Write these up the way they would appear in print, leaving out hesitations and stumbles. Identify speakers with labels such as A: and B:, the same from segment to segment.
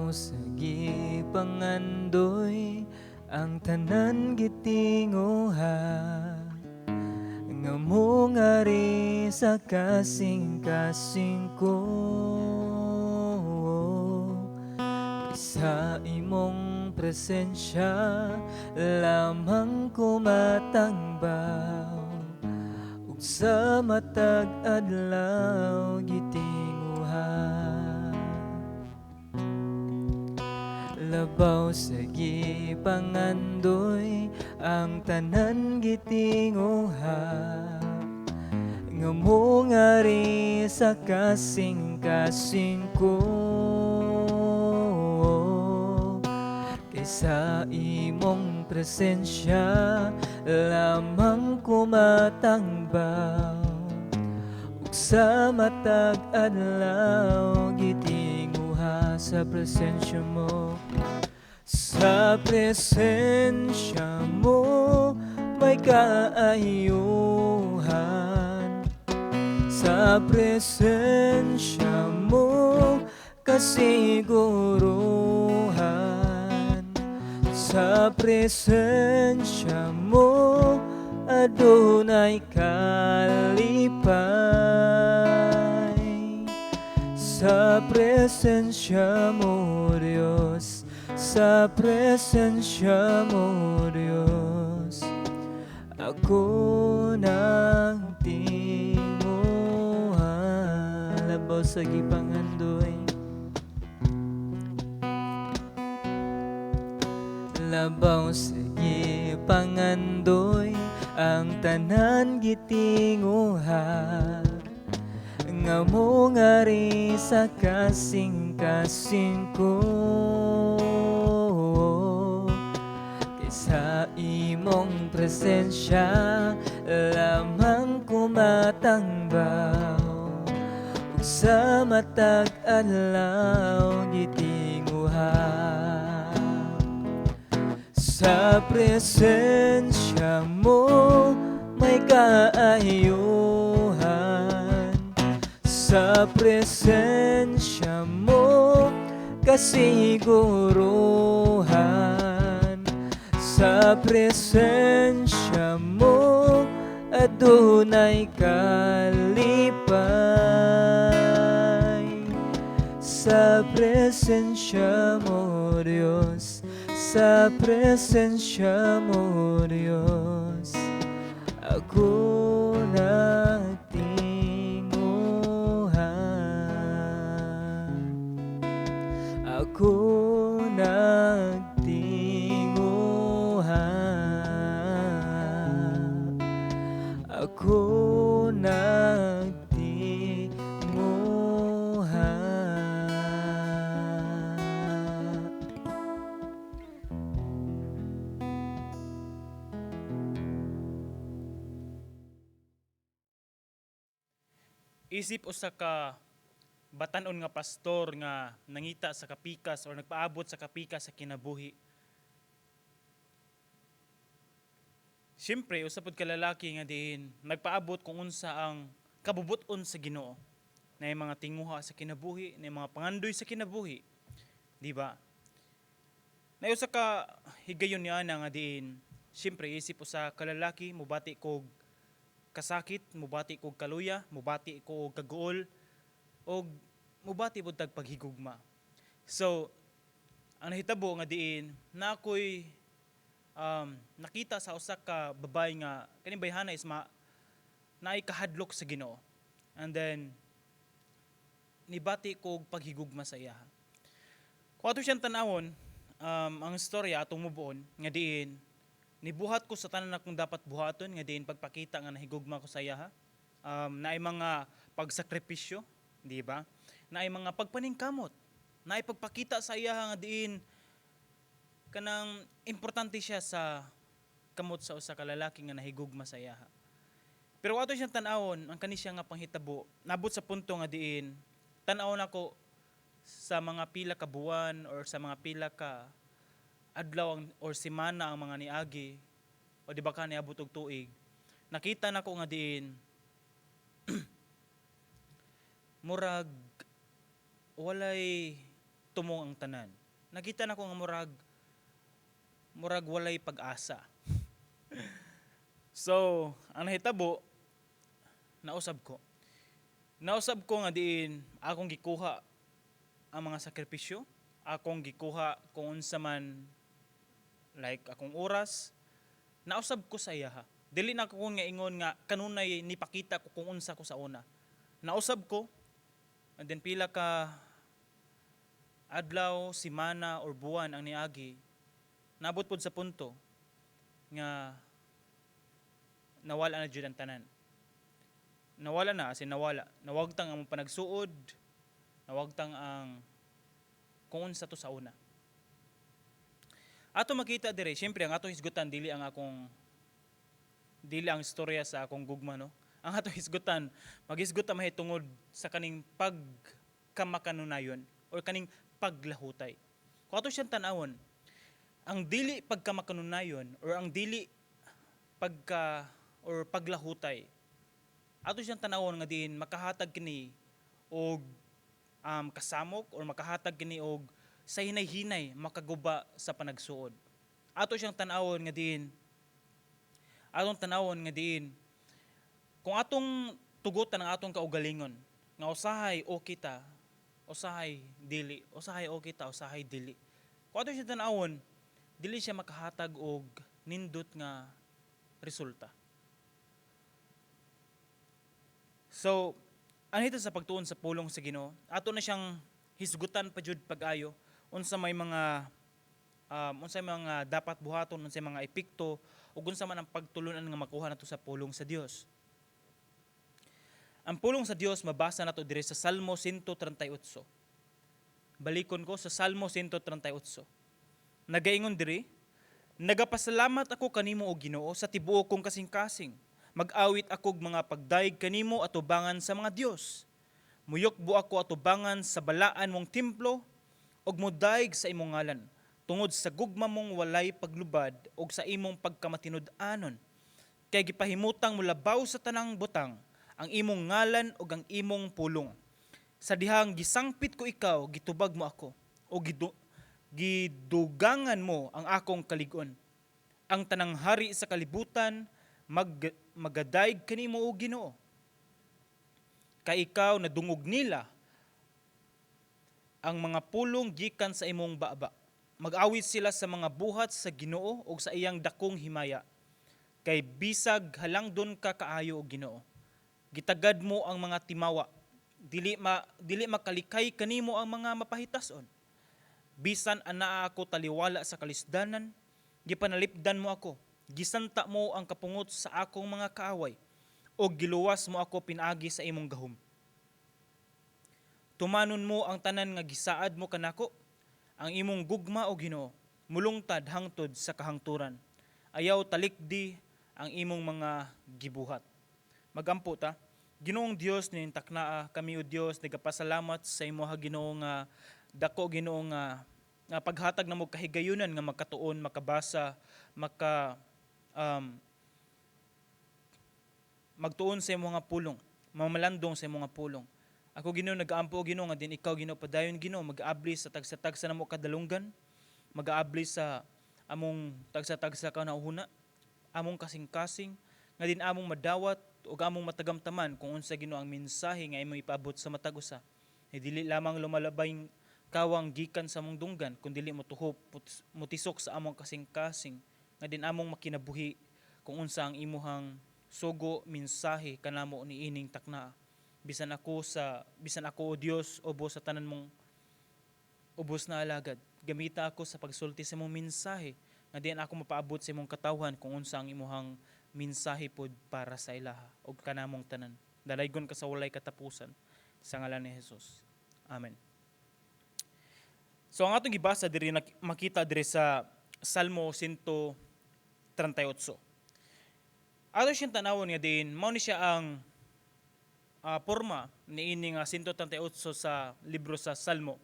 A: Labaw sa gipangandoy ang tanan gitinguha, ngamo ngari sa kasing-kasing ko. Sa imong presensya lamang ko matangbaw, ug sa matag adlaw gitinguha. Labaw sa gipangandoy ang tanan gitinguha, ngamo ngari sa kasing-kasing ko. Kaysa imong presensya lamang ko matangbaw, ug sa matag adlaw gitinguha. Sa presensya mo, sa presensya mo may kaayuhan, sa presensya mo kasiguruhan, sa presensya mo adunay kalipay. Sa presensya mo, Diyos, sa presensya mo, Diyos, ako nagtinguha. Labaw sa gipangandoy, labaw sa gipangandoy ang tanan gitinguha, ngamo ngari sa kasing-kasing ko. Kaysa imong presensya lamang ko matangbaw, ug sa matag adlaw gitinguha. Sa presensya mo may kaayuhan, sa presensya mo kasiguruhan, sa presensya mo adunay kalipay. Sa presensya mo, Diyos, sa presensya mo, Diyos, ako nagtinguha. Ako nagtinguha. Ako nagtinguha.
B: Isip usa ka batan-on nga pastor nga nangita sa kapikas or nagpaabot sa kapikas sa kinabuhi. Siyempre, usapod ka lalaki nga diin nagpaabot kung unsa ang kabubuton sa Ginoo. Na mga tinguha sa kinabuhi, na mga pangandoy sa kinabuhi. Di ba? Na usa ka higayon niya na nga diin, siyempre isip usa ka lalaki mubati kog kasakit, mubati kog kaluya, mubati kog kaguol, o mubati pod tag paghigugma. So, ang nahitabo nga diin, na ako'y nakita sa usa ka babay nga, kaning bayhana is naay kahadlok sa Ginoo. And then, nibati kog paghigugma sa iya. Kung ato siyang tanawon, ang istorya atong mubuon, nga diin, nibuhat ko sa tanan akong dapat buhaton nga diin pagpakita nga nahigugma ko sa iya. Naay mga pagsakripisyo, di ba? Naay mga pagpaningkamot, naay pagpakita sa iya nga diin kanang importante siya sa kamot sa usa ka lalaki nga nahigugma sa iya. Pero ato siyang tan-awon ang kani siya nga panghitabo, nabot sa punto nga diin tan-awon ako sa mga pila ka buwan or sa mga pila ka adlaw or semana ang mga niagi o di ba ka niabot og tuig, nakita nako nga diin murag walay tumong ang tanan. Nakita na ko nga murag walay pag-asa. So, ang nahitabo, nausab ko. Nausab ko nga diin akong gikuha ang mga sakripisyo, akong gikuha kung unsa man like akong oras, nausab ko sa iya ha. Dili na ko nga ingon nga kanunay nipakita ko kung unsa ko sa una. Nausab ko, and then pila ka adlaw, semana or buwan ang niagi, nabot pod sa punto nga nawala na jud ang tanan. Nawala na, as in nawala. Nawagtang ang panagsuod, nawagtang ang kung unsa to sa una. Ato makita dire, syempre ang ato hisgutan dili ang istorya sa akong gugma no. Ang ato hisgutan, maghisgutan mahitungod sa kaning pagkamakanunayon or kaning paglahutay. Kung ato siyang tanawon, ang dili pagkamakanunayon or ang dili paglahutay, ato siyang tanawon nga diin makahatag kini og kasamok or makahatag kini og sa hinay-hinay makaguba sa panagsuod. Ato siyang tanawon nga diin kung atong tugutan ang atong kaugalingon nga usahay o kita, usahay dili, usahay o kita, usahay dili. Kung ato siyang tanawon, dili siya makahatag og nindot nga resulta. So, anhita sa pagtuon sa pulong sa Ginoo, ato na siyang hisgutan pa jud pag-ayo unsa may mga dapat buhaton, unsay mga epekto ug unsa man ang pagtulunan nga makuha nato sa pulong sa Dios. Ang pulong sa Dios mabasa nato diri sa Salmo 138. Balikon ko sa Salmo 138. Nagaingon diri, nagapasalamat ako kanimo o Ginoo sa tibuok kong kasing-kasing. Mag-awit akog mga pagdaig kanimo atubangan sa mga Dios. Muyokbo ako atubangan sa balaan mong templo ug modaig sa imong ngalan. Tungod sa gugma mong walay paglubad ug sa imong pagkamatinud-anon. Kay gipahimutang mulabaw sa tanang butang ang imong ngalan ug ang imong pulong. Sa dihang gisangpit ko ikaw, gitubag mo ako o gidugangan mo ang akong kalig-on. Ang tanang hari sa kalibutan magadaig kanimo o Ginoo. Kay ikaw nadungog nila ang mga pulong gikan sa imong baba. Mag-awit sila sa mga buhat sa Ginoo o sa iyang dakong himaya. Kay bisag halangdon ka kaayo o Ginoo. Gitagad mo ang mga timawa. Dili makalikay kanimo ang mga mapahitason. Bisan anaa ako taliwala sa kalisdanan, gipanalipdan mo ako. Gisanta mo ang kapungot sa akong mga kaaway o giluwas mo ako pinaagi sa imong gahom. Tumanon mo ang tanan nga gisaad mo kanako, ang imong gugma o Ginoo, mulungtad hangtod sa kahangturan. Ayaw talikdi ang imong mga gibuhat. Magampo ta, Ginoong Dios nin taknaa kami o Dios nagapasalamat sa imo ha Ginoo nga dako Ginoo nga paghatag namo kahigayunan nga makatuon, makabasa, magtuon sa imong mga pulong, mamalandong sa imong mga pulong. Ako Ginoo nagaampo Ginoo nga din ikaw Ginoo padayon Ginoo mag-abli sa tagsa-tagsa namo kadalunggan, mag-abli sa among tagsa-tagsa kanauhuna, among kasing-kasing nga din among madawat ug among matagamtaman kung unsa Ginoo ang mensahe nga imong ipaabot sa matag usa. Dili lamang lumalabay kawang gikan sa among dunggan kundi dili motuhop mutisok sa among kasing-kasing nga din among makinabuhi kung unsa ang imuhang sugo mensahe kanamo niining takna. Bisan ako o Dios ubos sa tanan mong ubos na alagad. Gamita ako sa pagsulti sa imong mensahe nga diyan ako mapaabot sa imong katawhan kung unsa ang imuhang mensahe pod para sa ilaha ug kanamong tanan. Dalaygon ka sa walay katapusan sa ngalan ni Jesus. Amen. So ang atong gibasa diri makita diri sa Salmo 138. Ato siyang tanawon nga din mao ni siya ang porma niini nga 138 sa libro sa Salmo.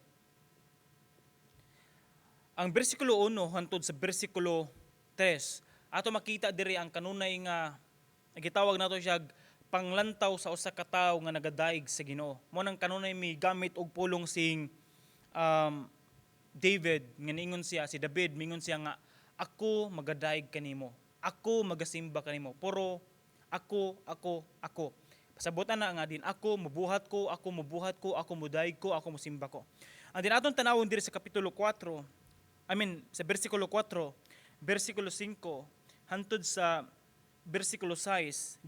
B: Ang bersikulo 1 hangtod sa bersikulo 3 ato makita diri ang kanunay nga gitawag nato siya panglantaw sa usa ka tawo nga nagadaig sa Ginoo. Mo nang kanunay mi gamit og pulong sing David nga niingon siya, si David mingon siya nga, ako magadaig kanimo, ako magasimba kanimo, puro ako. Pasabutan na nga din, ako mubuhat ko, ako mudaig ko, ako musimba ko. Ang din atong tanawon diri sa kapitulo 4, sa versikulo 4, versikulo 5, hantod sa versikulo 6,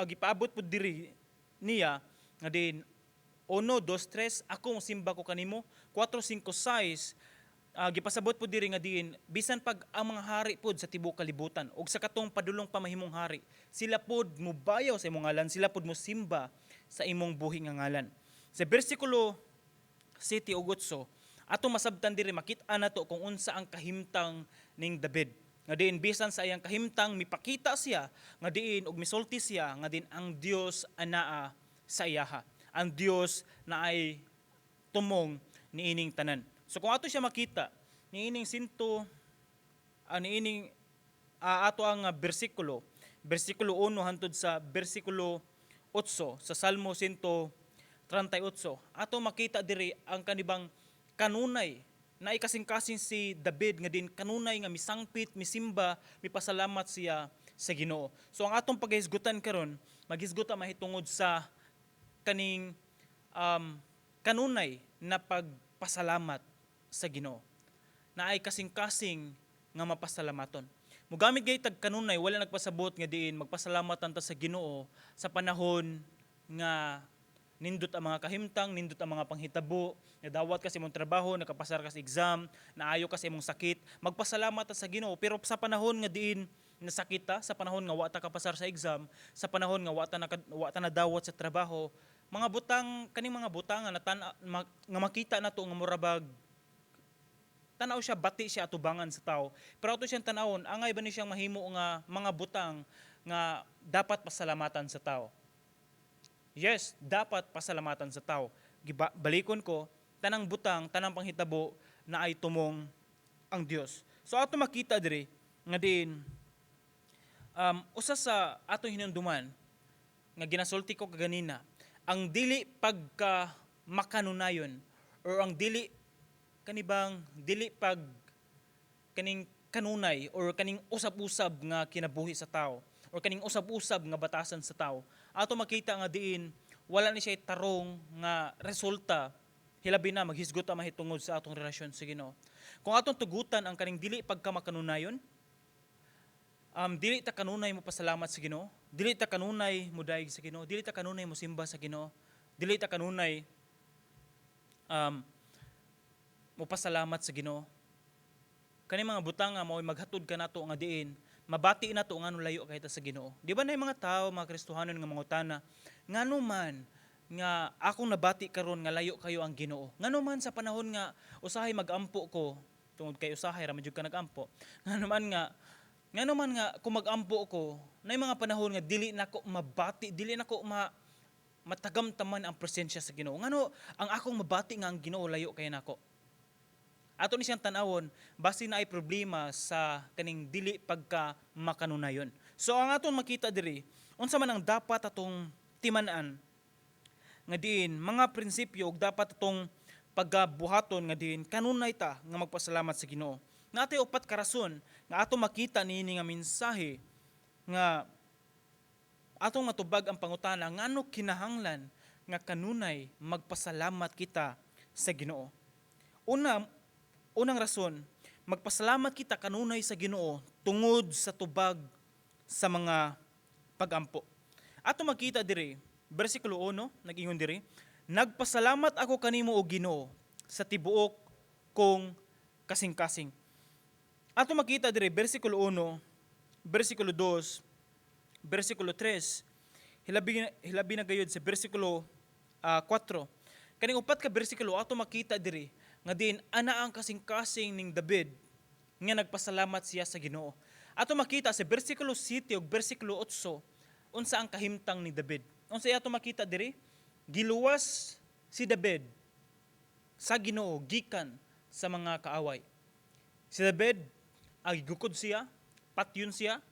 B: gipaabot po diri niya, nga din, 1, 2, 3, ako musimba ko kanimo, 4, 5, 6, gipasabot po diri nga diin bisan pag ang mga hari pod sa tibuok kalibutan ug sa katong padulong pamahimong hari sila pod mubayaw sa imong ngalan, sila pod mosimba sa imong buhi nga ngalan. Sa bersikulo 7 ug 8 atong masabtan diri makit-an nato kung unsa ang kahimtang ning David nga diin bisan sa iyang kahimtang mipakita siya nga diin ug misulti siya nga din ang Dios anaa sa iyaha, ang Dios na ay tumong niining tanan. So kung ato siya makita, niining ato ang bersikulo 1 hantod sa bersikulo 8 sa Salmo 138, ato makita diri ang kanibang kanunay na ikasing-kasing si David nga din kanunay nga misangpit, misimba, mipasalamat siya sa Ginoo. So ang atong paghisgutan karon, maghisguta mahitungod sa kaning kanunay na pagpasalamat sa Ginoo na ay kasing-kasing nga mapasalamaton. Mugamit gay tag kanunay wala nagpasabot nga diin magpasalamatan ta sa Ginoo sa panahon nga nindot ang mga kahimtang, nindot ang mga panghitabo, nadawat ka sa imong trabaho, nakapasar ka sa exam, naayo ka sa imong sakit, magpasalamat ta sa Ginoo. Pero sa panahon nga diin nasakit ta, sa panahon nga wa ta kapasar sa exam, sa panahon nga wa ta nadawat sa trabaho, kaning mga butang nga makita nato nga murabag tanaw siya, bati siya atubangan sa tao. Pero ato siyang tanawon, angay ba ni siyang mahimo nga mga butang nga dapat pasalamatan sa tao? Yes, dapat pasalamatan sa tao. Balikon ko, tanang butang, tanang panghitabo na ay tumong ang Dios. So ato makita diri nga din usa sa atong hinumduman nga ginasulti ko kaganina, ang dili pagka makanunayon or ang dili pag kaning kanunay or kaning usab-usab nga kinabuhi sa tao or kaning usab-usab nga batasan sa tao, ato makita nga diin wala ni siya tarong nga resulta, hilabi na maghisgot ang mahitungod sa atong relasyon sa Ginoo. Kung atong tugutan ang kaning dili pagka makanunayon, dili ta kanunay mo pasalamat sa Ginoo, dili ta kanunay mo daig sa Ginoo, dili ta kanunay mo simba sa Ginoo, dili ta kanunay mo pasalamat sa Ginoo. Kani mga butang nga mao'y maghatod ka nato nga diin, mabati nato ngano layo kay ta sa Ginoo. Di ba nay mga tao, mga Kristohanon nga mangutana, ngano man nga akong nabati karon nga layo kayo ang Ginoo. Ngano man sa panahon nga usahay magampo ko, tungod kay usahay ra man jud ka nagampo. Ngano man nga kung magampo ko, nay mga panahon nga dili nako mabati, dili nako matagamtaman ang presensya sa Ginoo. Ngano ang akong mabati nga ang Ginoo layo kay nako. Ato ni siyang tanawon, basi na ay problema sa kaning dili pagka makanunayon. So ang aton makita diri, unsa man ang dapat atong timan-an nga diin mga prinsipyo ug dapat atong paggabuhaton nga diin kanunay ta nga magpasalamat sa Ginoo. Natay upat ka rason nga ato makita niini nga mensahe nga atong matubag ang pangutana ngano kinahanglan nga kanunay magpasalamat kita sa Ginoo. Unang rason, magpasalamat kita kanunay sa Ginoo tungod sa tubag sa mga pagampo. Ato makita diri, bersikulo 1, nag-ingon diri, nagpasalamat ako kanimo o Ginoo sa tibuok kong kasing-kasing. Ato makita diri, bersikulo 1, bersikulo 2, bersikulo 3, hilabi na gayud sa bersikulo 4. Kaning upat ka bersikulo ato makita diri nga din ana ang kasing-kasing ning David nga nagpasalamat siya sa Ginoo. Ato makita sa bersikulo 7 ug bersikulo 8 unsa ang kahimtang ni David. Unsa ato makita diri? Giluwas si David sa Ginoo gikan sa mga kaaway. Si David gikukod siya, patyon siya.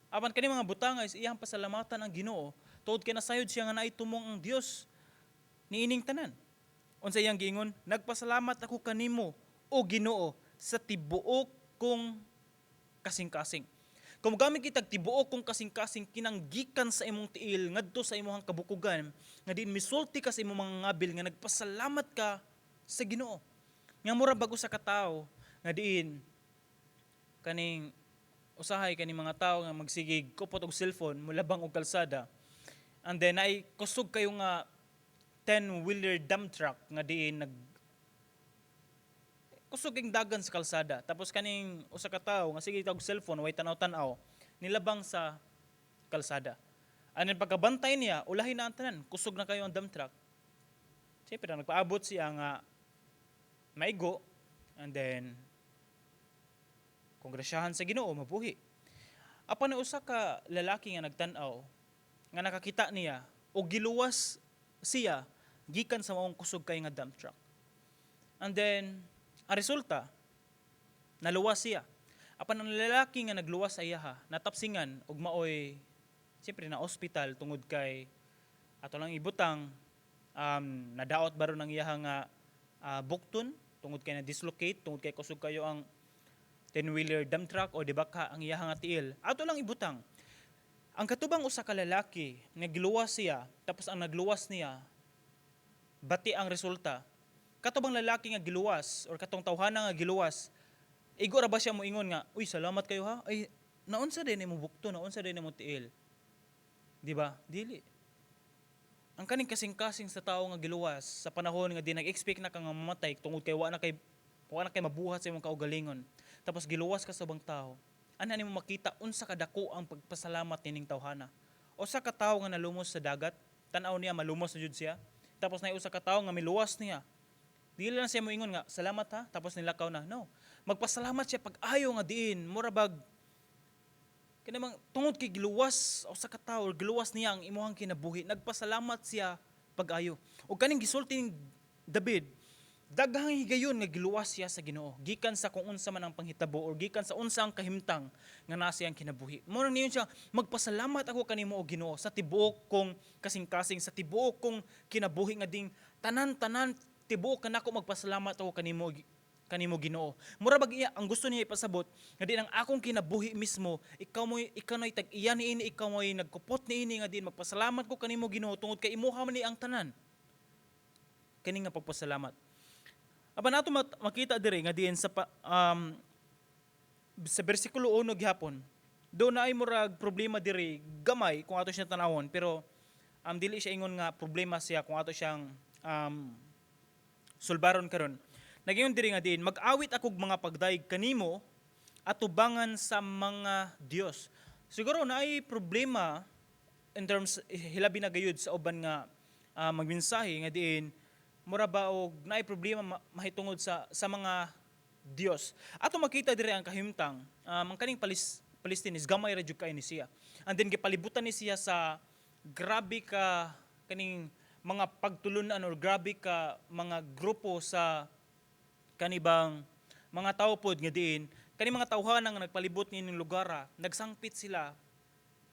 B: Apan kani mga butang is iyang pasalamatan ang Ginoo tungod kay nasayod siya nga naay tumong ang Dios niining tanan. Unsa iyang giingon? Nagpasalamat ako kanimo o Ginoo sa tibuok kong kasing-kasing. Kung gamit kita tibuok kung kasing-kasing kinanggikan sa imong tiil ngadto sa imong kabukugan nga diin misulti ka sa imong mga ngabil nga nagpasalamat ka sa Ginoo. Nga mura bago sa katawo nga diin kaning usahay kaning mga tao nga magsigig kupot og cellphone mulabang og kalsada. And then ay kusog kayo nga 10-wheeler dump truck nga diin kusog ang dagan sa kalsada. Tapos kaning usa ka tawo nga sige tag cellphone way tanaw-tanaw nilabang sa kalsada. Anin pagkabantay niya, ulahin na ang tanan, kusog na kayo ang dump truck. Siyempre nagpaabot siya nga maigo and then kongresyahan sa Ginoo mabuhi. Apan na usa ka lalaki nga nagtan-aw nga nakakita niya o giluwas siya gikan sa maong kusog kay nga dump truck. And then ang resulta, naluwas siya. Apan ang lalaki nga nagluwas sa iya natapsingan og maoy siyempre na ospital tungod kay ato lang ibutang nadaot baro ng iya nga bukton tungod kay na dislocate tungod kay kusog kayo ang 10-wheeler dump truck o di ba ka ang iya nga tiil. Ato lang ibutang. Ang katubang usa ka lalaki nga giluwas siya tapos ang nagluwas niya bati ang resulta. Katubang lalaki nga giluwas or katong tawhana nga giluwas, igo ra ba siya moingon nga, uy salamat kayo ha, ay naunsa din nimo bukto, naunsa din nimo tiil. Di ba? Dili. Ang kaning kasing-kasing sa tao nga giluwas sa panahon nga di nag-expect na ka nga mamatay tungod kay wa na kay mabuhat sa imong kaugalingon. Tapos giluwas ka sa ubang tao. Ana nimo makita unsa kadako ang pagpasalamat nining tawhana. Usa ka tawo nga nalumos sa dagat, tan-aw niya malumos na jud siya. Tapos na usa ka tawo nga miluwas niya. Dili lang siya moingon nga, salamat ha, tapos nilakaw na. No. Magpasalamat siya pag-ayo nga diin, mura bag kanamang tungod kay giluwas o sa katawo, giluwas niya ang imuhang kinabuhi, nagpasalamat siya pag-ayo. O kaning gisulti ni David, daghang higayon nga giluwas siya sa Ginoo, gikan sa kung unsa man ang panghitabo or gikan sa unsa ang kahimtang nga naa siyang kinabuhi. Mura niyon siya, magpasalamat ako kanimo o Ginoo sa tibuok kong kasing-kasing, sa tibuok kong kinabuhi nga ding tanan-tanan tibuok kanako magpasalamat ako kanimo Ginoo. Mura bag iya ang gusto niya ipasabot nga di ang akong kinabuhi mismo ikaw nay tag-iya niini ikaw mo'y nagkupot niini nga di magpasalamat ko kanimo Ginoo tungod kay imuha man ni ang tanan. Kani nga pagpasalamat. Aba nato makita diri nga diin sa bersikulo 1 gihapon. Do na ay murag problema diri gamay kung ato siya tanawon pero dili siya ingon nga problema siya kung ato siyang sulbaron karon. Nagyon diri nga diin mag-awit akog mga pagdaig kanimo at tubangan sa mga Dios. Siguro na ay problema in terms hilabi na gayud sa uban nga magmensahe nga diin mura ba og naay problema mahitungod sa mga Dios. Ato makita diri ang kahimtang ang kaning Palestine is gamay ra jud kay ni siya. And then gipalibutan ni siya sa grabe ka kaning mga pagtulunan or grabe ka mga grupo sa kanibang mga tao pod nga diin kani mga tawhana nga nagpalibot nining lugar nagsangpit sila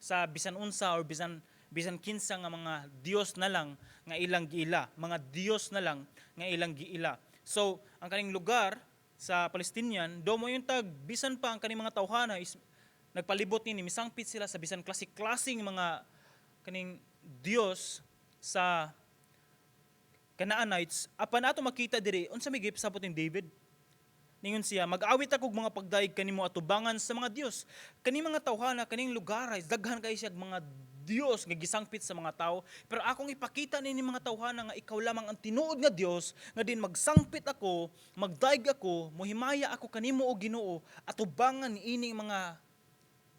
B: sa bisan unsa or bisan kinsa nga mga Dios na lang nga ilang giila, mga Dios na lang nga ilang giila. So ang kaning lugar sa Palestinian do mo yung tag bisan pa ang kaning mga tawhana is nagpalibot nini misangpit sila sa bisan klasik-klasing mga kaning Dios sa Canaanites. Apan ato makita diri unsa may gipsabot ni David? Ningon siya, mag-awit ako mga pagdaig kanimo atubangan sa mga Dios. Kani mga tawhana kaning lugar ay daghan kay siya mga Dios nga gisangpit sa mga tao, pero akong ipakita nini mga tawhana nga ikaw lamang ang tinuod nga Dios, nga din magsangpit ako, magdaig ako, mohimaya ako kanimo o Ginoo atubangan niining mga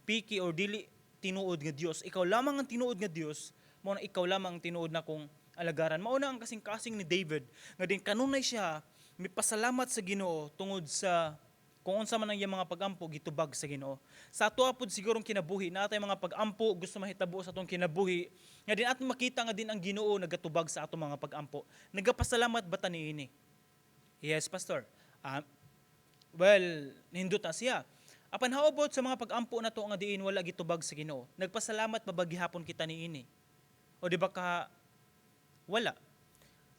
B: piki or dili tinuod nga Dios. Ikaw lamang ang tinuod nga Dios, mao na ikaw lamang ang tinuod na kong alagaran. Mao na ang kasing-kasing ni David nga din kanunay siya mipasalamat sa Ginoo tungod sa kung unsa man ang iyang mga pagampo gitubag sa Ginoo. Sa ato pod sigurong kinabuhi natay mga pagampo gusto mahitabo sa atong kinabuhi nga din ato makita nga din ang Ginoo nagatubag sa ato mga pagampo. Nagapasalamat ba ta niini? Yes, pastor. Well, nindot na siya. Apan haobot sa mga pagampo nato nga diin wala gitubag sa Ginoo. Nagpasalamat ba gihapon kita niini? O di ba ka wala?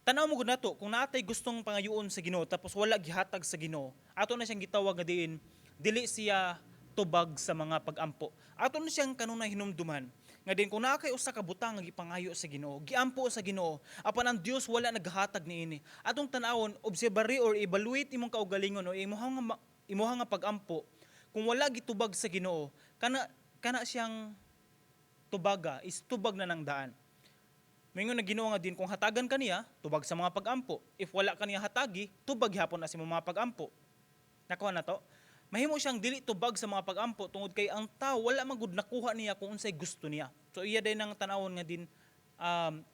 B: Tanaw mo gud nato kung naatay gustong pangayoon sa Ginoo tapos wala gihatag sa Ginoo, ato na siyang gitawag nga diin dili siya tubag sa mga pag-ampo. Ato na siyang kanunay hinumduman nga din kung naa kay usa ka butang nga gipangayo sa Ginoo, giampo sa Ginoo, apan ang Dios wala naghatag niini. Atong tan-awon, obserbari or evaluate imong kaugalingon o imuha nga pag-ampo. Kung wala gitubag sa Ginoo, kana siyang tubaga is tubag na ng daan. Mingon na Ginoo nga din kung hatagan kaniya, tubag sa mga pag-ampo. If wala kaniya hatagi, tubag hapon na sa mga pag-ampo. Nakuha na to? Mahimo siyang dili tubag sa mga pag-ampo tungod kay ang tao wala magud nakuha niya kung unsay gusto niya. So iya day nang tanawon nga din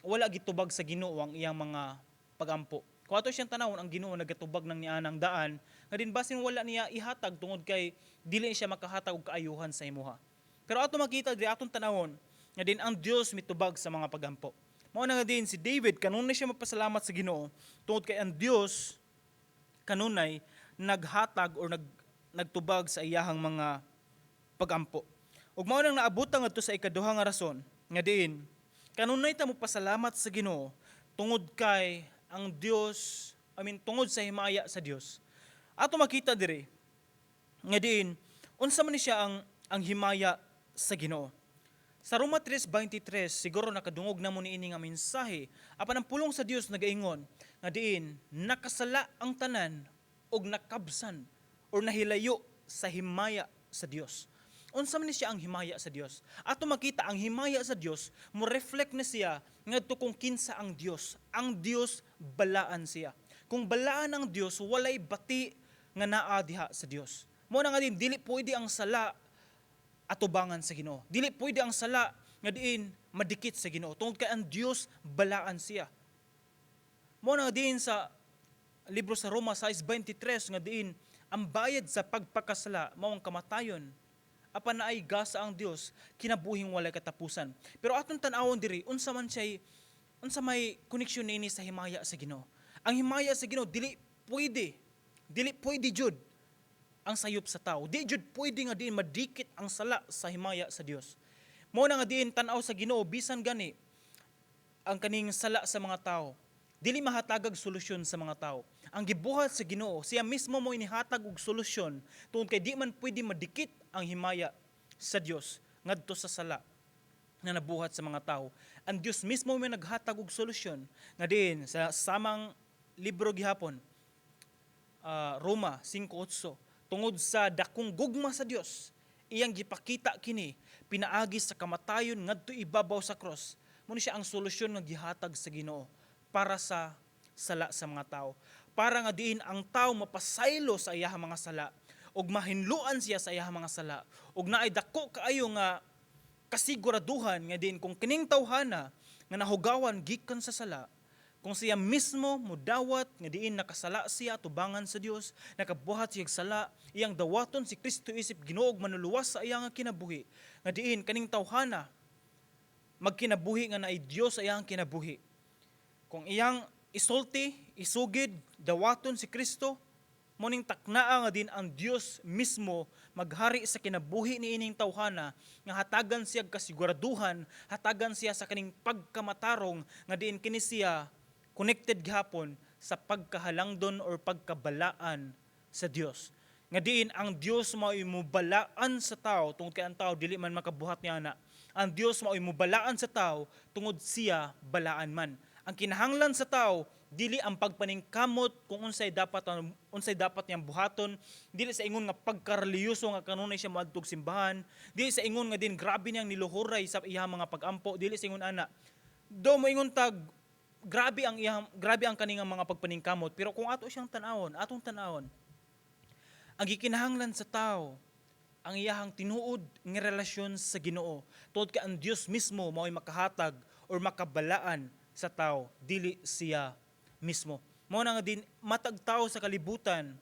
B: wala gitubag sa Ginoo ang iyang mga pag-ampo. Kung ato siyang tanawon ang Ginoo nagatubag ng nianang daan, nga din basin wala niya ihatag tungod kay dili siya makahatag og kaayuhan sa imuha. Pero ato makita diri atong tanawon nga din ang Dios mitubag sa mga pag-ampo. Mao na nga din si David kanunay siya magpasalamat sa Ginoo tungod kay ang Dios kanunay naghatag or nagtubag sa iyahang mga pag-ampo. Ug mao nang naabutang adto sa ikaduha nga rason nga diin kanunay ta mo pasalamat sa Ginoo tungod kay ang Dios, tungod sa himaya sa Dios. Ato makita diri nga diin unsa man ni siya ang himaya sa Ginoo. Sa Roma 3:23 siguro nakadungog na mo niini nga mensahe apan ang pulong sa Dios nagaingon nga diin nakasala ang tanan og nakabsan or nahilayo sa himaya sa Dios. Unsa man ni siya ang himaya sa Dios? Ato makita ang himaya sa Dios mo reflect na siya ngadto kung kinsa ang Dios. Ang Dios balaan siya. Kung balaan ang Dios walay bati nga naa diha sa Dios. Mo na nga din dili pwede ang sala atubangan sa Ginoo. Dili pwede ang sala nga diin madikit sa Ginoo tungod kay ang Dios balaan siya. Mo na nga diin sa libro sa Roma 6:23 nga diin ang bayad sa pagpakasala mao ang kamatayon. Apan naay gasa ang Dios kinabuhing walay katapusan. Pero atong tan-awon diri unsa may koneksyon niini sa himaya sa Ginoo. Ang himaya sa Ginoo dili pwede jud ang sayop sa tao. Di jud pwede nga diin madikit ang sala sa himaya sa Dios. Mao na nga diin tan-aw sa Ginoo bisan gani ang kaning sala sa mga tao. Dili mahatagag solusyon sa mga tao. Ang gibuhat sa Ginoo siya mismo mo inihatag og solusyon tungod kay di man pwede madikit ang himaya sa Dios ngadto sa sala na nabuhat sa mga tao. Ang Dios mismo may naghatag og solusyon nga diin sa samang libro gihapon Roma 5:8 tungod sa dakong gugma sa Dios, iyang gipakita kini pinaagi sa kamatayon ngadto ibabaw sa cross. Mao siya ang solusyon nga gihatag sa Ginoo para sa sala sa mga tao. Para nga diin ang tao mapasaylo sa iyahang mga sala ug mahinluan siya sa iyahang mga sala ug naay dako kaayo nga kasiguraduhan nga diin kung kining tawhana nga nahugawan gikan sa sala, kung siya mismo mudawat nga diin nakasala siya tubangan sa Dios, nakabuhat siya sala, iyang dawaton si Kristo isip Ginoo ug manuluwas sa iyang kinabuhi. Nga diin kaning tawhana magkinabuhi nga naay Dios sa iyang kinabuhi. Kung iyang isulti, isugid, dawaton si Kristo, muning taknaa nga din ang Dios mismo maghari sa kinabuhi ni ining tawhana nga hatagan siya kasiguraduhan, hatagan siya sa kaning pagkamatarong nga diin kini siya connected gihapon sa pagkahalangdon or pagkabalaan sa Dios. Nga diin ang Dios mao imubalaan sa tao tungod kay ang tao dili man makabuhat niya na. Ang Dios mao imubalaan sa tao tungod siya balaan man. Ang kinahanglan sa tao dili ang pagpaningkamot kung unsay dapat niyang buhaton, dili sa ingon nga pagkareliyoso nga kanunay siya moadtog simbahan, dili sa ingon nga din grabe niyang niluhuray sa iyang mga pag-ampo, dili sa ingon ana. Do mo ingon tag grabe ang kaningang mga pagpaningkamot, pero kung atong tanawon, ang gikinahanglan sa tao ang iyahang tinuod nga relasyon sa Ginoo. Tungod kay ang Dios mismo mao'y makahatag or makabalaan sa tao, dili siya mismo. Mao na nga din matag tao sa kalibutan,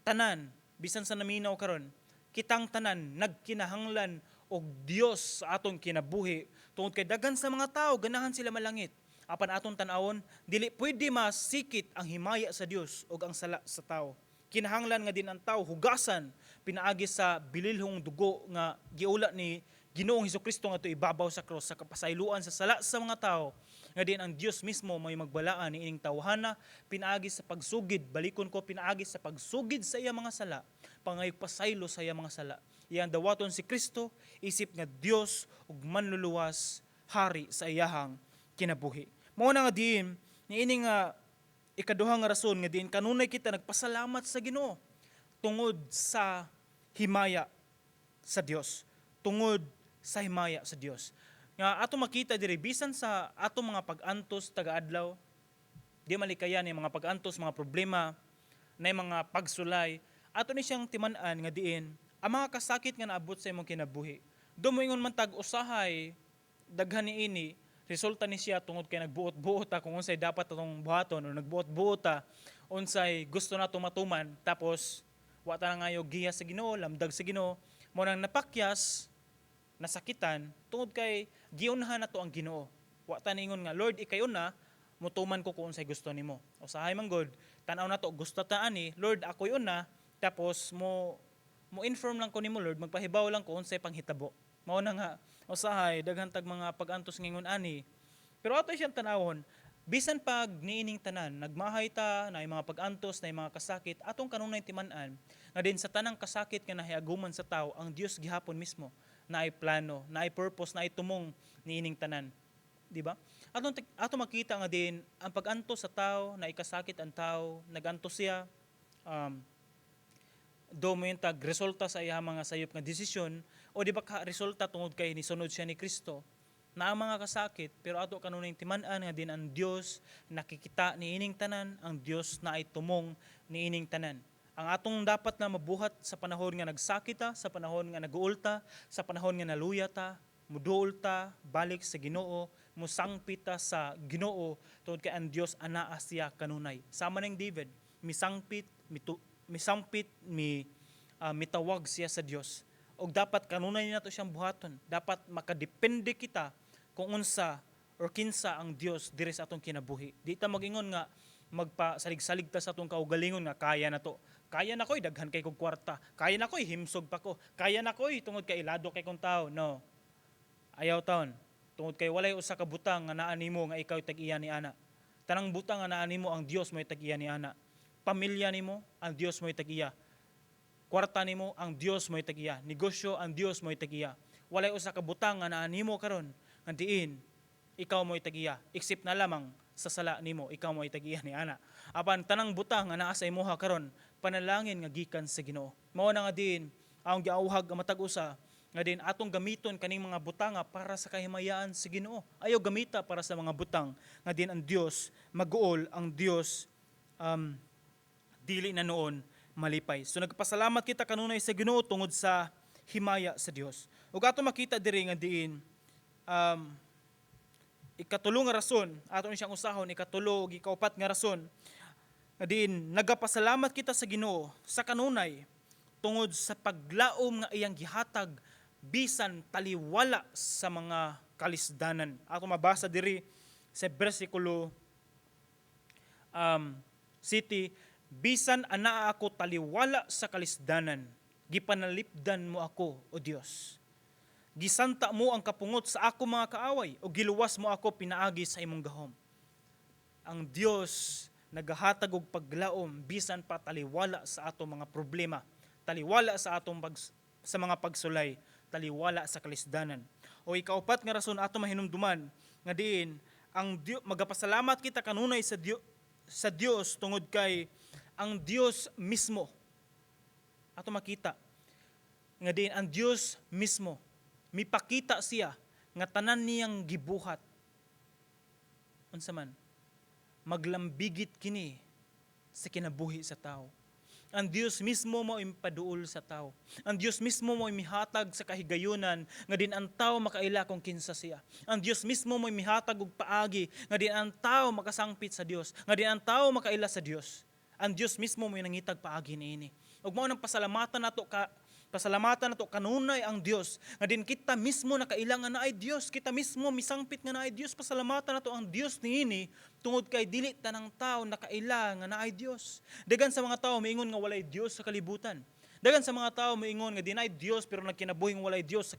B: tanan bisan sa naminaw karon, kitang tanan nagkinahanglan og Dios sa atong kinabuhi. Tungod kay daghan sa mga tao ganahan sila malangit. Apan atong tan-awon, dili pwede masikit ang himaya sa Dios ug ang sala sa tao. Kinahanglan nga din ang tao hugasan pinaagi sa bililhong dugo nga giula ni Ginoong Hesukristo nga to ibabaw sa cross sa kapasayloan sa sala sa mga tao, nga din ang Dios mismo may magbalaan ni ining tawhana pinaagi sa pagsugid, balikon ko pinaagi sa pagsugid sa iya mga sala, pangayog pasaylo sa iya mga sala. Iyang dawaton si Kristo isip nga Dios ug manluluwas hari sa iyahang kinabuhi. Mao na nga diin ni ini nga ikaduha nga rason nga diin kanunay kita nagpasalamat sa Ginoo tungod sa himaya sa Dios. Tungod sa himaya sa Dios. Nga ato makita diri bisan sa ato mga pag-antos taga-adlaw, di malikayan ni mga pag-antos, mga problema, na mga pagsulay, ato ni siyang timan-an nga diin ang mga kasakit nga naabot sa imong kinabuhi. Dumoingon man tag usahay daghan niini resulta ni siya tungod kay nagbuot-buot ta kung unsay dapat atong buhaton o nagbuot-buot ta unsay gusto nato matuman tapos wa ta na ngayo giya sa Ginoo, lamdag sa Ginoo, mo nang napakyas nasakitan tungod kay giunhan nato ang Ginoo. Wa ta ningon nga Lord ikayon na mutuman ko kung unsay gusto nimo. Usahay man god tan-aw nato gusto ta ani Lord ako yon na tapos mo inform lang ko nimo Lord, magpahibaw lang ko unsay panghitabo. Mao na nga usahay daghan tag mga pag-antos ngingon ani. Pero ato siyang tanawon, bisan pag niining tanan nagmahay ta na mga pag-antos na mga kasakit atong kanunay timan-an nga din sa tanang kasakit nga nahiaguman sa tao ang Dios gihapon mismo na ay plano, na ay purpose, na ay tumong niining tanan. Di ba? Ato makita nga din ang pag-antos sa tao na ikasakit ang tao, nagantos siya do mo yung resulta sa iya mga sayop nga desisyon o di ba ka resulta tungod kay nisunod siya ni Kristo na ang mga kasakit pero ato kanunay timan-an nga din ang Dios nakikita ni ining tanan, ang Dios na ay tumong ni ining tanan. Ang atong dapat na mabuhat sa panahon nga nagsakit ta, sa panahon nga naguulta, sa panahon nga naluya ta, muduol ta balik sa Ginoo, musangpit ta sa Ginoo tungod kay ang Dios anaa siya kanunay. Sama ning David, mitawag siya sa Dios. Og dapat kanunay nato siyang buhaton. Dapat makadepende kita kung unsa or kinsa ang Dios diri sa atong kinabuhi. Di ta magingon nga magpasalig-salig ta sa atong kaugalingon nga kaya na to. Kaya na ko'y daghan kay kog kwarta. Kaya na ko'y himsog pa ko. Kaya na ko'y tungod kay ilado kay kong tao. No. Ayaw taon. Tungod kay walay usa ka butang nga naa nimo nga ikaw tag-iya ni ana. Tanang butang nga naa nimo ang Dios mo'y tag-iya ni ana. Pamilya nimo ang Dios mo'y tag-iya. Kwarta nimo ang Dios mo'y tag-iya. Negosyo ang Dios mo'y tag-iya. Walay usa ka butang nga naa nimo karon nga diin ikaw mo'y tag-iya. Except na lamang sa sala nimo ikaw mo'y tag-iya ni ana. Apan tanang butang nga naa sa imuha karon panalangin nga gikan sa Ginoo. Mao na nga din ang giauhag nga matag-usa nga din atong gamiton kaning mga butanga para sa kahimayaan sa Ginoo. Ayaw gamita para sa mga butang nga din ang Dios maguol, ang Dios dili na noon malipay. So nagpasalamat kita kanunay sa Ginoo tungod sa himaya sa Dios. Ug ato makita diri nga diin ikatulo nga rason, ato ni siyang usahon ikatulo ug ikaupat nga rason nga diin nagapasalamat kita sa Ginoo sa kanunay tungod sa paglaom nga iyang gihatag bisan taliwala sa mga kalisdanan. Ato mabasa diri sa bersikulo city, bisan anaa ako taliwala sa kalisdanan, gipanalipdan mo ako, O Dios. Gisanta mo ang kapungot sa ako mga kaaway, o giluwas mo ako pinaagi sa imong gahom. Ang Dios nagahatag og paglaom bisan pa taliwala sa atong mga problema, taliwala sa atong sa mga pagsulay, taliwala sa kalisdanan. O ikaupat nga rason ato mahinumduman nga diin ang magapasalamat kita kanunay sa Dios tungod kay ang Dios mismo ato makita nga diin ang Dios mismo mipakita siya nga tanan niyang gibuhat unsa man maglambigit kini sa kinabuhi sa tao. Ang Dios mismo mo impaduol sa tao. Ang Dios mismo mo mihatag sa kahigayunan nga din ang tao makaila kung kinsa siya. Ang Dios mismo mo mihatag og paagi nga din ang tao makasangpit sa Dios, nga din ang tao makaila sa Dios. Ang Dios mismo mo nangitag paagi niini. Ug mao nang pasalamatan nato kanunay ang Dios nga din kita mismo nakailangan na ay Dios, kita mismo misangpit nga na ay Dios. Pasalamatan nato ang Dios niini tungod kay dili tanang tao nakailangan na ay Dios. Dagan sa mga tao miingon nga walay Dios sa kalibutan. Dagan sa mga tao miingon nga dinay Dios pero nagkinabuhi nga walay Dios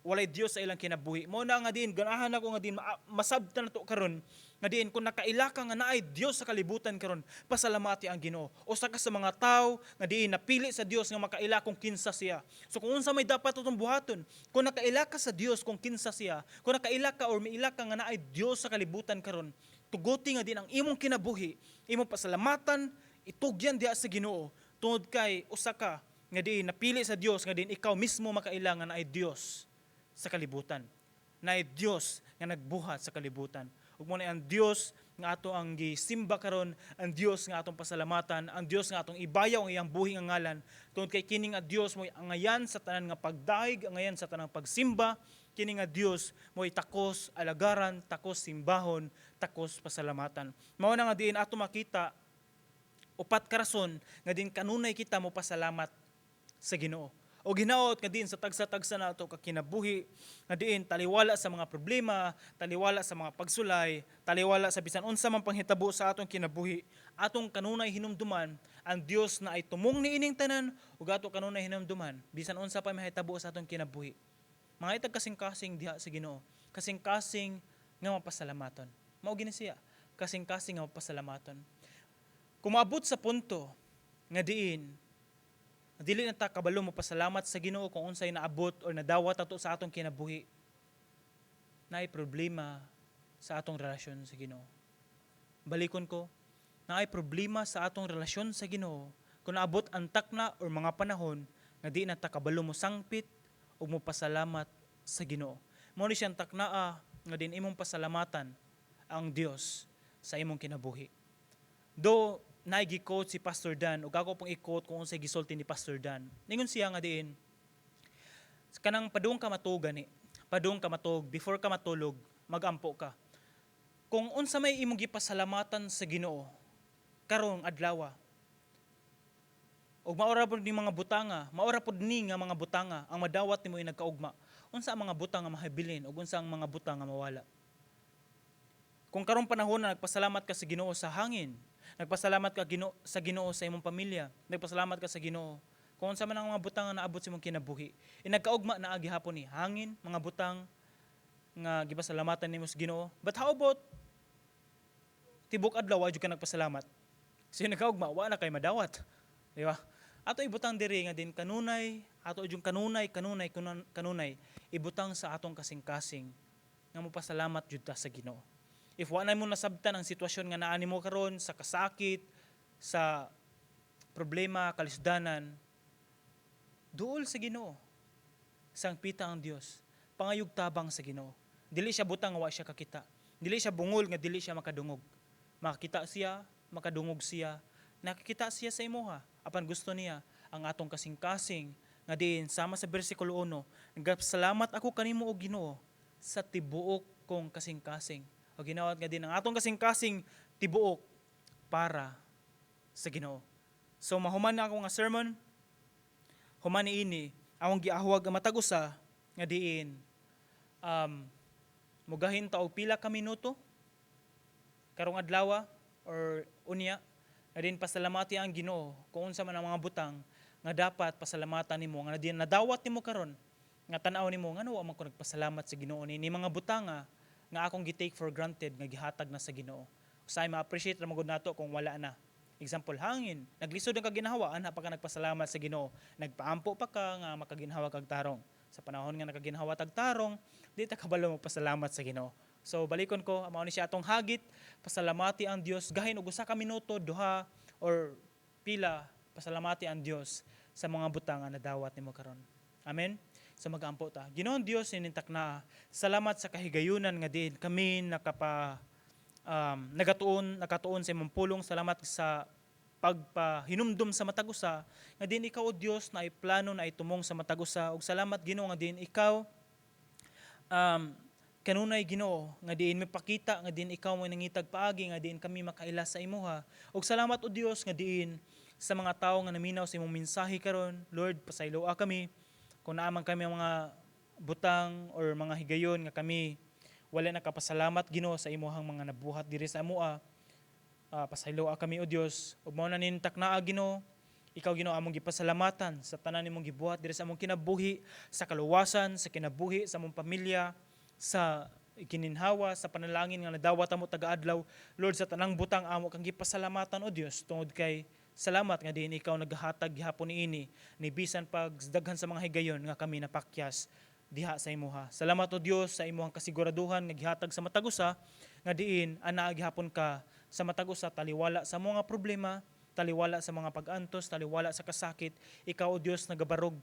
B: walay Dios sa ilang kinabuhi. Mo na nga din ganahan ako nga din masabtan nato karon nga diin kung nakaila ka nga naay Dios sa kalibutan karon, pasalamati ang Ginoo. Usa ka sa mga tawo nga diin napili sa Dios nga makaila kung kinsa siya. So kung unsa may dapat utong buhaton, kung nakaila ka sa Dios kung kinsa siya, kung nakaila ka or miila ka nga naay Dios sa kalibutan karon, tuguti nga din ang imong kinabuhi, imong pasalamatan, itugyan diha sa Ginoo tungod kay usa ka nga diin napili sa Dios nga diin ikaw mismo makailangan na ay Dios sa kalibutan. Na ay Dios nga nagbuhat sa kalibutan. Ug mo na ang Dios nga ato ang gisimba karon, ang Dios nga atong pasalamatan, ang Dios nga atong ibayaw ang iyang buhi nga ngalan. Tungod kay kini nga Dios mo'y angayan sa tanan nga pagdaig, angayan sa tanang pagsimba, kini nga Dios mo'y takos alagaran, takos simbahon, takos pasalamatan. Mao na nga diin ato makita upat ka rason nga din kanunay kita mo pasalamat sa Ginoo. O ginaot nga din sa tagsa-tagsa nato ka kinabuhi nga diin taliwala sa mga problema, taliwala sa mga pagsulay, taliwala sa bisan unsa man panghitabo sa atong kinabuhi, atong kanunay hinumduman ang Dios na ay tumong niining tanan ug ato kanunay hinumduman bisan unsa pa mahitabo sa atong kinabuhi. Mga itag kasing-kasing diha sa Ginoo, kasing-kasing nga mapasalamaton. Mao gini siya, kasing-kasing nga mapasalamaton. Kung maabot sa punto nga diin dili na ta kabalo mo pasalamat sa Ginoo kung unsay naabot or nadawat ato sa atong kinabuhi, naay problema sa atong relasyon sa Ginoo. Balikon ko, naay problema sa atong relasyon sa Ginoo kung naabot ang takna or mga panahon nga di na ta kabalo mo sangpit o mo pasalamat sa Ginoo. Mao ni siyang taknaa nga din imong pasalamatan ang Dios sa imong kinabuhi. Do naigi-quote si Pastor Dan ug ako pong i-quote kung unsay gisulti ni Pastor Dan. Ningon siya nga diin kanang padung ka matug gani. Padung ka matug before ka matulog, magampo ka. Kung unsa may imong gipasalamatan sa Ginoo karong adlaw. Ug maora pod ni mga butanga, maora pod ni nga mga butanga ang madawat nimo nagkaugma. Unsa ang mga butang nga mahabilin ug unsa ang mga butang nga mawala. Kung karong panahon na nagpasalamat ka sa Ginoo sa hangin, nagpasalamat ka sa Ginoo sa imong pamilya, nagpasalamat ka sa Ginoo kung unsa man ang mga butang nga naabot sa imong kinabuhi. Nagkaugma na gihapon ni hangin, mga butang nga gipasalamatan nimo sa Ginoo. But how about tibok adlaw wa jud ka nagpasalamat? Kasi nagkaugma wa na kay madawat. Di ba? Ato ibutang diri nga din kanunay, ato jud kanunay ibutang sa atong kasing-kasing nga mopasalamat jud ta sa Ginoo. If wa na mo nasabtan ang sitwasyon nga naa nimo karon sa kasakit, sa problema, kalisdanan, duol sa Ginoo. Sangpita ang Dios, pangayog tabang sa Ginoo. Dili siya butang nga wa siya kakita. Dili siya bungol nga dili siya makadungog. Makakita siya, makadungog siya, nakikita siya sa imuha. Apan gusto niya ang atong kasing-kasing nga diin sama sa bersikulo 1, nagpasalamat ako kanimo o Ginoo sa tibuok kong kasing-kasing. O ginawat nga din ang atong kasing-kasing tibuok para sa Ginoo. So mahuman na ako nga sermon, human ini akong giahwag ang matag-usa nga diin mugahin ta og pila ka minuto karong adlaw or unya nga din pasalamati ang Ginoo kung unsa man ang mga butang nga dapat pasalamatan nimo nga din nadawat nimo karon nga tan-aw nimo ngano wa man ko nagpasalamat sa Ginoo ni mga butang nga akong gi-take for granted nga gihatag na sa Ginoo. Usay ma-appreciate ra magud nato kung wala na. Example, hangin, naglisod ang kaginhawa, ana pa ka nagpasalamat sa Ginoo. Nagpaampo pa ka nga makaginhawa kag tarong. Sa panahon nga nakaginhawa tag tarong, di ta kabalo mo pasalamat sa Ginoo. So balikon ko, mao ni siya atong hagit, pasalamati ang Dios gahin og usa ka minuto, duha or pila, pasalamati ang Dios sa mga butang nga nadawat nimo karon. Amen. So magampo ta. Ginoong Dios inintak na salamat sa kahigayunan nga din kami nakatuon sa imong pulong. Salamat sa pagpahinumdum sa matag-usa nga din ikaw o Dios na plano na itumong sa matag-usa ug salamat Ginoo nga din ikaw kanunay Ginoo nga diin mipakita nga din ikaw mo nangitag paagi nga diin kami makaila sa imuha ug salamat o Dios nga diin sa mga tawo nga naminaw sa imong mensahe karon. Lord, pasayloa kami kung naaman kami mga butang or mga higayon nga kami wala nakapasalamat Ginoo sa imuhang mga nabuhat diri sa amoa. Pasayloa kami o Dios ug mao na nintak naa Ginoo Ikaw Ginoo among gipasalamatan sa tanan nimong gibuhat diri sa among kinabuhi, sa kaluwasan, sa kinabuhi sa among pamilya, sa kininhawa, sa panalangin nga nadawat amo taga-adlaw. Lord, sa tanang butang amo kang gipasalamatan o Dios tungod kay salamat nga diin ikaw naghatag gihapon niini ni bisan pag daghan sa mga higayon nga kami napakyas diha sa imuha. Salamat o Dios sa imuhang kasiguraduhan nga gihatag sa matagusa nga diin anaa gihapon ka sa matagusa taliwala sa mga problema, taliwala sa mga pag-antos, taliwala sa kasakit. Ikaw o Dios nagabarog,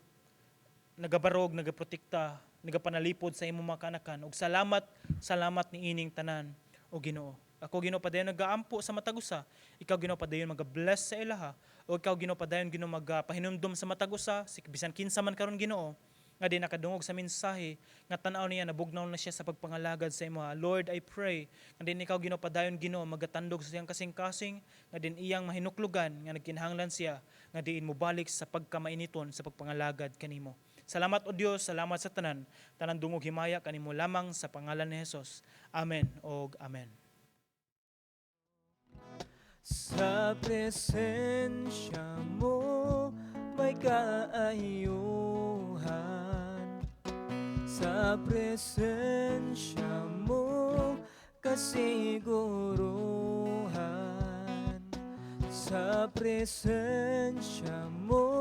B: nagaprotekta, nagapanalipod sa imong mga kanakan. Ug salamat ni ining tanan o Ginoo. Ako Ginoo padayon nagaampo sa matagusa. Ikaw Ginoo padayon magabless sa ilaha. O ikaw Ginoo padayon Ginoo magapahinumdum sa matagusa, bisan kinsa man karon Ginoo nga di nakadungog sa mensahe nga tan-aw niya nabugnaw na siya sa pagpangalagad sa imo. Lord, I pray nga din ikaw Ginoo padayon Ginoo magatandog sa siyang kasing-kasing nga din iyang mahinuklugan nga nagkinahanglan siya nga diin mo balik sa pagkamainiton sa pagpangalagad kanimo. Salamat o Dios, salamat sa tanan dungog himaya kanimo lamang sa pangalan ni Hesus. Amen og amen.
A: Sa presensya mo may kaayuhan, sa presensya mo kasiguruhan, sa presensya mo